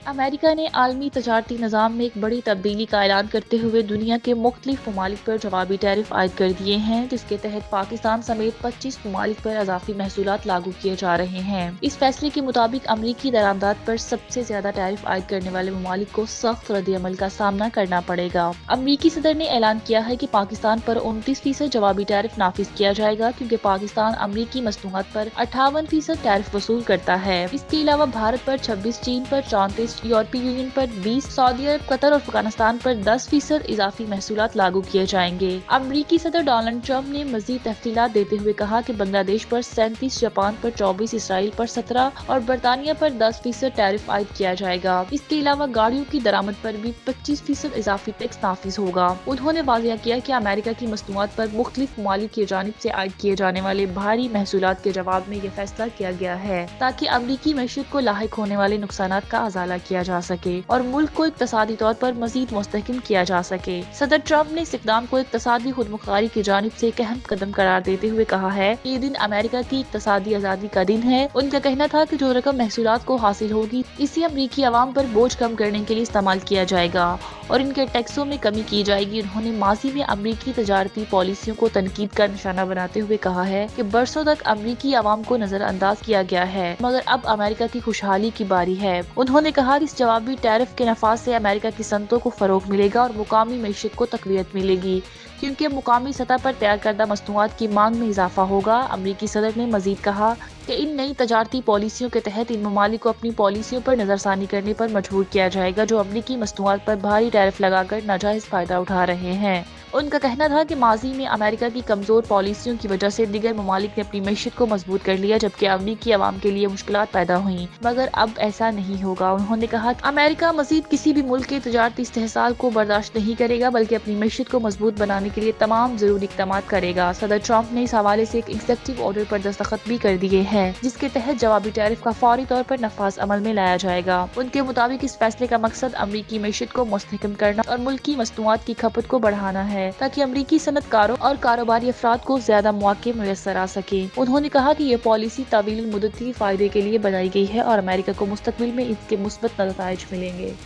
America ने आलमी तजारती निज़ाम में एक बड़ी तब्दीली का ऐलान करते हुए दुनिया के मुख्तलिफ ममालिक पर जवाबी टैरिफ आयद कर दिए हैं, जिसके तहत पाकिस्तान समेत 25 ममालिक पर अज़ाफ़ी महसूलात लागू किए जा रहे हैं। इस फैसले के मुताबिक अमरीकी दरामदात पर सबसे ज्यादा टैरिफ आयद करने वाले ममालिक को सख्त रद्द-ए-अमल का सामना करना पड़ेगा। अमरीकी सदर ने ऐलान किया है कि पाकिस्तान पर 29% जवाबी टैरिफ नाफिज किया जाएगा, क्योंकि पाकिस्तान अमरीकी मसनूआत पर 58% टैरिफ वसूल करता है। इसके अलावा भारत पर 26, चीन पर 34, यूरोपीय यूनियन पर 20, सऊदी अरब, कतर और अफगानिस्तान पर 10% इजाफी महसूलात लागू किए जाएंगे। अमरीकी सदर डोनाल्ड ट्रंप ने मजीद तफसीलात देते हुए कहा कि बांग्लादेश पर 37, जापान पर 24, इसराइल पर 17 और बरतानिया पर 10% टैरिफ आयद किया जाएगा। इसके अलावा गाड़ियों की दरामद पर भी 25% इजाफी टैक्स नाफिज होगा। उन्होंने वाज़ेह किया कि अमेरिका की मसनूआत पर मुख्तलिफ ममालिक की जानिब से आयद किए जाने वाले भारी महसूलात के जवाब में यह फैसला किया गया है, ताकि अमरीकी मईशत को लाहिक होने वाले नुकसानात का अजाला किया जा सके और मुल्क को इक्तसादी तौर पर मजीद मुस्तहकम किया जा सके। सदर ट्रंप ने इस इक़दाम को इक्तसादी खुदमुख्तारी की जानिब से एक अहम कदम करार देते हुए कहा है कि ये दिन अमेरिका की इक्तसादी आज़ादी का दिन है। उनका कहना था कि जो रकम महसूलात को हासिल होगी, इसे अमरीकी अवाम पर बोझ कम करने के लिए इस्तेमाल किया जाएगा और इनके टैक्सों में कमी की जाएगी। उन्होंने माजी में अमरीकी तजारती पॉलिसियों को तनकीद का निशाना बनाते हुए कहा है कि बरसों तक अमरीकी अवाम को नजरअंदाज किया गया है, मगर अब अमेरिका की खुशहाली की बारी है। उन्होंने कहा कि इस जवाबी टैरिफ के नफाज से अमेरिका की सनतों को फरोग मिलेगा और मुकामी मईशत को तकवीत मिलेगी, क्योंकि मुकामी सतह पर तैयार करदा मसनूआत की मांग में इजाफा होगा। अमरीकी सदर ने मजीद कहा कि इन नई तजारती पॉलिसियों के तहत इन ममालिक को अपनी पॉलिसियों पर नजरसानी करने पर मजबूर किया जाएगा, जो अमरीकी मसनूआत पर भारी टैरिफ लगाकर नाजायज फायदा उठा रहे हैं। उनका कहना था कि माजी में अमेरिका की कमजोर पॉलिसियों की वजह से दिगर ममालिक ने अपनी मईशत को मजबूत कर लिया, जबकि अमरीकी अवाम के लिए मुश्किलात पैदा हुई, मगर अब ऐसा नहीं होगा। उन्होंने कहा कि अमेरिका मजीद किसी भी मुल्क के तजारती इस्तेहसाल को बर्दाश्त नहीं करेगा, बल्कि अपनी मईशत को मजबूत बनाने के लिए तमाम जरूरी इक़दाम करेगा। सदर ट्रंप ने इस हवाले से एक एग्जीक्यूटिव ऑर्डर पर दस्तखत भी कर दिए हैं, जिसके तहत जवाबी टैरिफ का फौरी तौर पर नफाज अमल में लाया जाएगा। उनके मुताबिक इस फैसले का मकसद अमरीकी मईशत को मुस्तहकम करना और मुल्की मसनूआत की खपत को बढ़ाना है, ताकि अमरीकी सनतकारों और कारोबारी अफराद को ज्यादा मौके मुयस्सर आ सके। उन्होंने कहा कि यह पॉलिसी तवील मुद्दती फायदे के लिए बनाई गई है और अमेरिका को मुस्तकबिल में इसके मुस्बत नताइज मिलेंगे।